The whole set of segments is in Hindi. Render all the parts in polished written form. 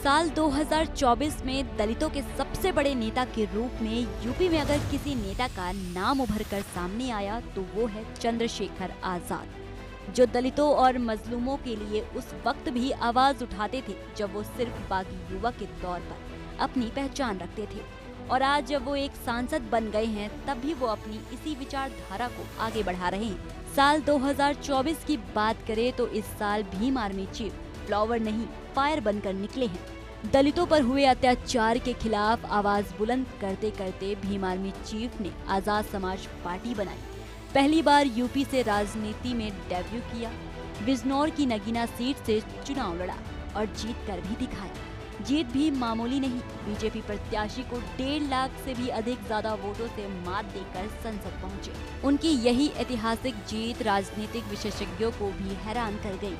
साल 2024 में दलितों के सबसे बड़े नेता के रूप में यूपी में अगर किसी नेता का नाम उभर कर सामने आया तो वो है चंद्रशेखर आजाद, जो दलितों और मजलूमों के लिए उस वक्त भी आवाज उठाते थे जब वो सिर्फ बागी युवा के तौर पर अपनी पहचान रखते थे। और आज जब वो एक सांसद बन गए हैं तब भी वो अपनी इसी विचारधारा को आगे बढ़ा रहे हैं। साल 2024 की बात करें तो इस साल भीम आर्मी चीफ फ्लावर नहीं फायर बनकर निकले हैं। दलितों पर हुए अत्याचार के खिलाफ आवाज बुलंद करते करते भीम आर्मी चीफ ने आजाद समाज पार्टी बनाई। पहली बार यूपी से राजनीति में डेब्यू किया, बिजनौर की नगीना सीट से चुनाव लड़ा और जीत कर भी दिखाया। जीत भी मामूली नहीं, बीजेपी प्रत्याशी को 1.5 लाख से भी अधिक ज्यादा वोटों से मात देकर संसद पहुंचे। उनकी यही ऐतिहासिक जीत राजनीतिक विशेषज्ञों को भी हैरान कर गई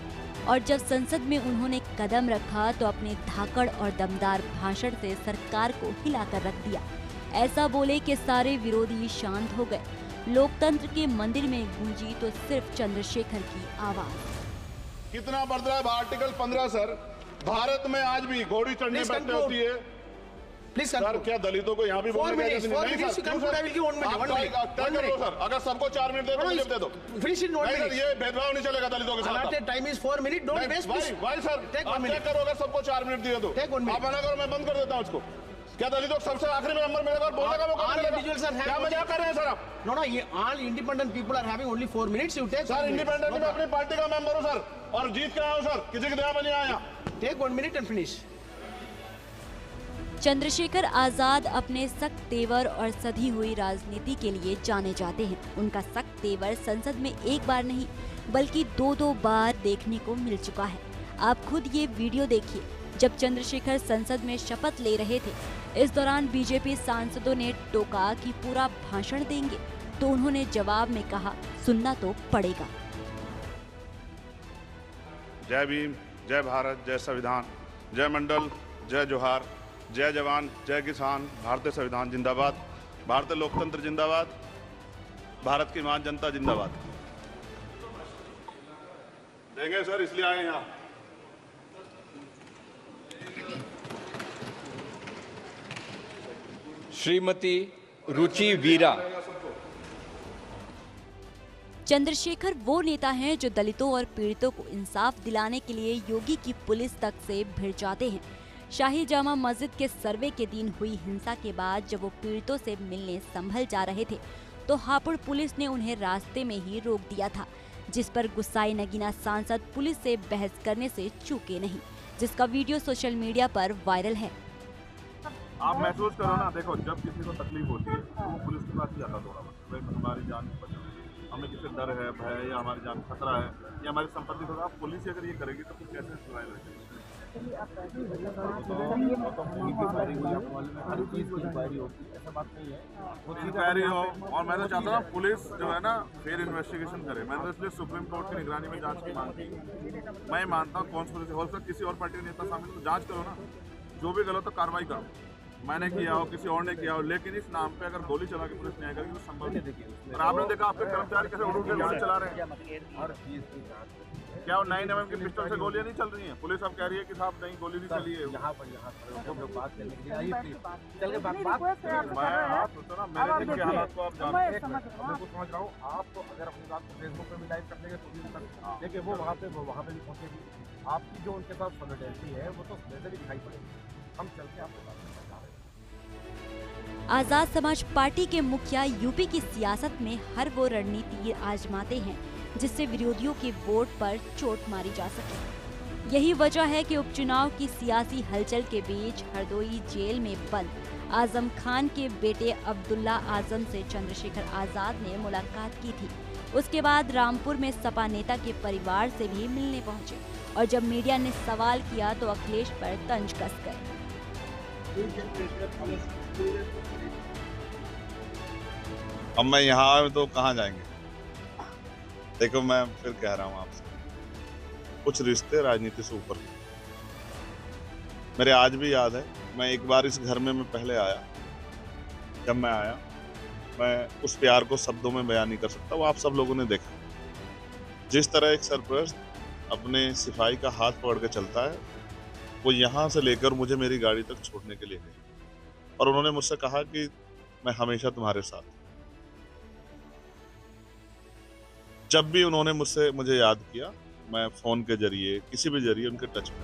और जब संसद में उन्होंने कदम रखा तो अपने धाकड़ और दमदार भाषण से सरकार को हिलाकर रख दिया। ऐसा बोले कि सारे विरोधी शांत हो गए। लोकतंत्र के मंदिर में गूंजी तो सिर्फ चंद्रशेखर की आवाज। कितना बढ़ रहा है आर्टिकल 15 सर। भारत में आज भी घोड़ी चढ़ने बैठने होती है। प्लीज सर, क्या दलितों को यहाँ भी बोलने की इजाजत नहीं है? सर, अगर सबको 4 मिनट दे तो मुझे दे दो। ये भेदभाव नहीं चलेगा दलितों के साथ। Time is 4 minute. Don't waste. भाई सर, आप चेक करो, अगर सबको 4 मिनट दिए तो आप मना करो, मैं बंद कर देता हूँ उसको। क्या दलितों को सबसे आखिरी में नंबर मिलेगा और बोलने का मौका मिलेगा? क्या मजाक कर रहे हैं सर आप? No, ये all independent people are having only 4 minutes. You take. Sir, independent में अपनी पार्टी का मेंबर हूँ सर, और जीत के आया हूँ सर, किसी के दया में नहीं आया। Take 1 minute and finish. Chandrashekhar Azad अपने सख्त तेवर और सधी हुई राजनीति के लिए जाने जाते हैं। उनका सख्त तेवर संसद में एक बार नहीं बल्कि 2-2 बार देखने को मिल चुका है। आप खुद ये वीडियो देखिए। जब चंद्रशेखर संसद में शपथ ले रहे थे, इस दौरान बीजेपी सांसदों ने टोका कि पूरा भाषण देंगे, तो उन्होंने जवाब में कहा सुनना तो पड़ेगा। जय भीम, जय भारत, जय संविधान, जय मंडल, जय जोहार, जय जवान, जय किसान, भारतीय संविधान जिंदाबाद, भारतीय लोकतंत्र जिंदाबाद, भारत की महान जनता जिंदाबाद। देंगे सर, इसलिए आए यहाँ। श्रीमती रुचि वीरा। चंद्रशेखर वो नेता हैं जो दलितों और पीड़ितों को इंसाफ दिलाने के लिए योगी की पुलिस तक से भिड़ जाते हैं। शाही जामा मस्जिद के सर्वे के दिन हुई हिंसा के बाद जब वो पीड़ितों से मिलने संभल जा रहे थे तो हापुड़ पुलिस ने उन्हें रास्ते में ही रोक दिया था, जिस पर गुस्साए नगीना सांसद पुलिस से बहस करने से चूके नहीं, जिसका वीडियो सोशल मीडिया पर वायरल है। आप महसूस करो ना, देखो जब किसी को तकलीफ होती है तो वो पुलिस के पास ही आता थोड़ा बहुत, हमारी जान बचाओ, हमें किसी डर है, भय या हमारी जान खतरा है या हमारी संपत्ति खतरा, आप पुलिस अगर ये करेगी तो फिर कैसे सुनाई लगेगी? इंक्वायरी हो, और मैं तो चाहता हूँ पुलिस जो है ना फेयर इन्वेस्टिगेशन करे। मैंने तो इसलिए सुप्रीम कोर्ट की निगरानी में जांच की मांग की। मैं मानता हूँ कॉन्स्पिरेसी हो सकता, किसी और पार्टी के नेता शामिल, तो जांच करो ना, जो भी गलत हो कार्रवाई करो। मैंने किया हो, किसी और ने किया हो, लेकिन इस नाम पे अगर गोली चला के पुलिस न्याय करेगी तो संभव नहीं। और आपने देखा आपके कर्मचारी कैसे उड़ के गोली चला रहे हैं। क्या वो 9mm की पिस्टल से गोलियां नहीं चल रही हैं? पुलिस अब कह रही है कि साहब नहीं, गोली नहीं चली है। मैं आप सोचो ना, मेरे दिन के हालात को आप जानते हैं। समझ रहा हूँ, आपको अगर अपनी बात को फेसबुक पे भी लाइव कर देंगे तो भी देखिए वो वहाँ पे भी पहुँचेगी। आपकी जो उनके साथ सॉलिडेरिटी है वो तो वैसे भी दिखाई पड़ेगी। हम चल के आपको बता रहे हैं। आजाद समाज पार्टी के मुखिया यूपी की सियासत में हर वो रणनीति आजमाते हैं जिससे विरोधियों के वोट पर चोट मारी जा सके। यही वजह है कि उपचुनाव की सियासी हलचल के बीच हरदोई जेल में बंद आजम खान के बेटे अब्दुल्ला आजम से चंद्रशेखर आजाद ने मुलाकात की थी। उसके बाद रामपुर में सपा नेता के परिवार से भी मिलने पहुंचे और जब मीडिया ने सवाल किया तो अखिलेश पर तंज कस गए। अब मैं यहाँ आया तो कहाँ जाएंगे? देखो, मैं फिर कह रहा हूँ आपसे, कुछ रिश्ते राजनीति से ऊपर। मेरे आज भी याद है, मैं एक बार इस घर में मैं पहले आया, जब मैं आया मैं उस प्यार को शब्दों में बयान नहीं कर सकता। वो आप सब लोगों ने देखा, जिस तरह एक सरपरस्त अपने सिपाही का हाथ पकड़ के चलता है, वो यहाँ से लेकर मुझे मेरी गाड़ी तक छोड़ने के लिए गए और उन्होंने मुझसे कहा कि मैं हमेशा तुम्हारे साथ हूं। जब भी उन्होंने मुझे याद किया, मैं फोन के जरिए किसी भी जरिए उनके टच में।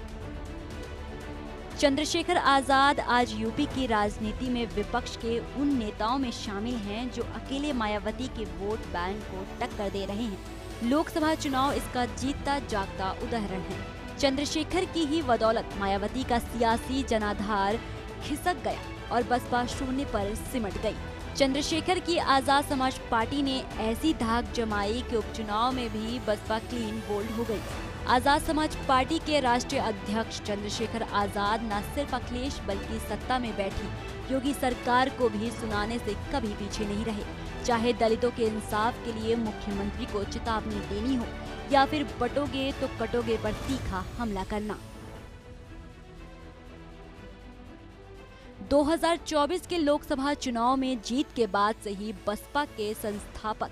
चंद्रशेखर आजाद आज यूपी की राजनीति में विपक्ष के उन नेताओं में शामिल हैं जो अकेले मायावती के वोट बैंक को टक्कर दे रहे हैं। लोकसभा चुनाव इसका जीतता जागता उदाहरण है। चंद्रशेखर की ही बदौलत मायावती का सियासी जनाधार खिसक गया और बसपा शून्य पर सिमट गई। चंद्रशेखर की आजाद समाज पार्टी ने ऐसी धाक जमाई कि उपचुनाव में भी बसपा क्लीन बोल्ड हो गई। आजाद समाज पार्टी के राष्ट्रीय अध्यक्ष चंद्रशेखर आजाद न सिर्फ अखिलेश बल्कि सत्ता में बैठी योगी सरकार को भी सुनाने से कभी पीछे नहीं रहे। चाहे दलितों के इंसाफ के लिए मुख्यमंत्री को चेतावनी देनी हो या फिर बटोगे तो कटोगे पर तीखा हमला करना। 2024 के लोकसभा चुनाव में जीत के बाद से ही बसपा के संस्थापक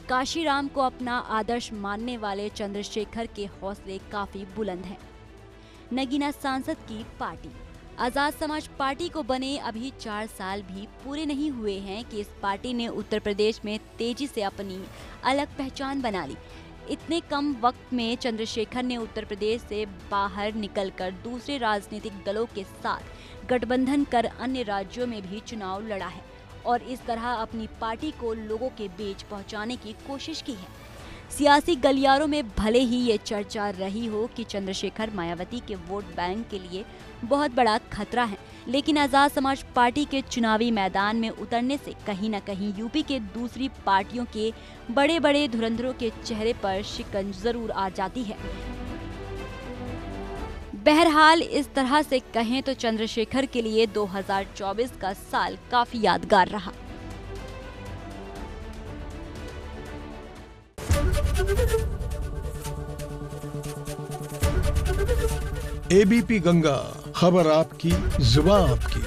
काशीराम को अपना आदर्श मानने वाले चंद्रशेखर के हौसले काफी बुलंद हैं। नगीना सांसद की पार्टी आजाद समाज पार्टी को बने अभी 4 साल भी पूरे नहीं हुए हैं कि इस पार्टी ने उत्तर प्रदेश में तेजी से अपनी अलग पहचान बना ली। इतने कम वक्त में चंद्रशेखर ने उत्तर प्रदेश से बाहर निकलकर दूसरे राजनीतिक दलों के साथ गठबंधन कर अन्य राज्यों में भी चुनाव लड़ा है और इस तरह अपनी पार्टी को लोगों के बीच पहुंचाने की कोशिश की है। सियासी गलियारों में भले ही ये चर्चा रही हो कि चंद्रशेखर मायावती के वोट बैंक के लिए बहुत बड़ा खतरा है, लेकिन आजाद समाज पार्टी के चुनावी मैदान में उतरने से कहीं न कहीं यूपी के दूसरी पार्टियों के बड़े बड़े धुरंधरों के चेहरे पर शिकंज जरूर आ जाती है। बहरहाल इस तरह से कहें तो चंद्रशेखर के लिए 2024 का साल काफी यादगार रहा। एबीपी गंगा, खबर आपकी, जुबान आपकी।